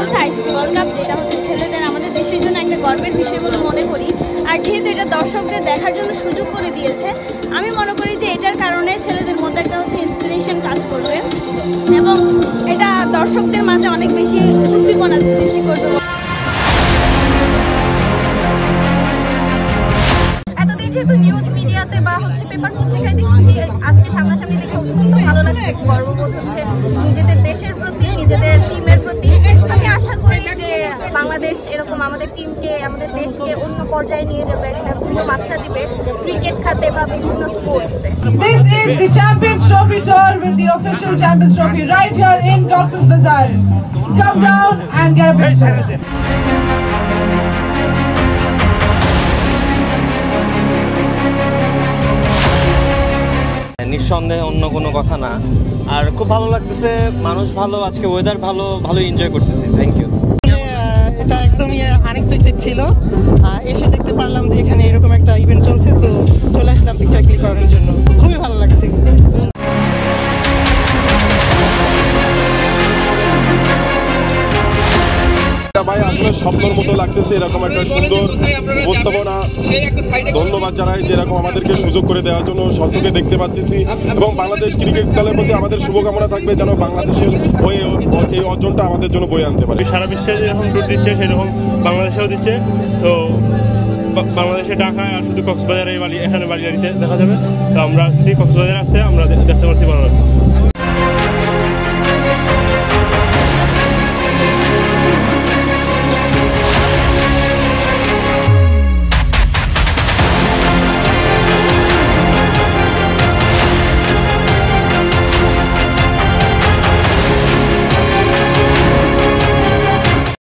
হচ্ছে ICC world cup, যেটা হচ্ছে ছেলেদের আমাদের দেশের জন্য একটা গর্বের বিষয় বলে মনে করি। আর যেহেতু এটা দর্শকদের দেখার জন্য সুযোগ করে দিয়েছে, আমি মনে করি যে এটার কারণে ছেলেদের মধ্যে একটা হচ্ছে ইন্সপিরেশন কাজ করবে এবং এটা দর্শকদের মাঝে অনেক বেশি উদ্দীপনা সৃষ্টি করবে। এতদিন যেহেতু নিউজ মিডিয়াতে বা হচ্ছে পেপার পত্রিকায় দেখেছি, আজকে সামনাসামনি দেখে অত্যন্ত ভালো লাগছে, গর্ববোধ হচ্ছে নিজেদের দেশের প্রতি, নিজেদের টিমের প্রতি। আমি আশা করি যে বাংলাদেশ এরকম আমাদের টিমকে, আমাদের দেশকে অন্য পর্যায়ে নিয়ে যাবে, একটা পূর্ণ মাত্রা দিবে ক্রিকেট খাতে বা বিভিন্ন স্পোর্টসে। This is the Champions Trophy tour with the official Champions Trophy right here in Cox's Bazar. Come down and get a picture. নিঃসন্দেহে অন্য কোনো কথা না। আর খুব ভালো লাগতেছে, মানুষ ভালো, আজকে ওয়েদার ভালো, ভালো এনজয় করতেছি। Thank you. এটা একদমই আনএক্সপেক্টেড ছিল, এসে দেখতে পারলাম যে এখানে এরকম একটা ইভেন্ট চলছে, তো চলে আসলাম পিকচার ক্লিক করার জন্য। খুবই ভালো লাগছে। ভাই আসলে স্বপ্নের মতো লাগতেছে, এরকম একটা সুন্দর উপস্থাপনা। ধন্যবাদ জানাই যে এরকম আমাদেরকে সুযোগ করে দেওয়ার জন্য। স্বচক্ষে দেখতে পাচ্ছি এবং বাংলাদেশ ক্রিকেট দলের প্রতি আমাদের শুভকামনা থাকবে যেন বাংলাদেশের হয়ে এই অর্জনটা আমাদের জন্য বয়ে আনতে পারে। সারা বিশ্বে যেরকম ট্যুর দিচ্ছে সেরকম বাংলাদেশেও দিচ্ছে। তো বাংলাদেশে ঢাকায় আর শুধু কক্সবাজারে এখানে বাড়িতে দেখা যাবে। তো আমরা আসছি, কক্সবাজারে আসছে, আমরা দেখতে পাচ্ছি ভালো।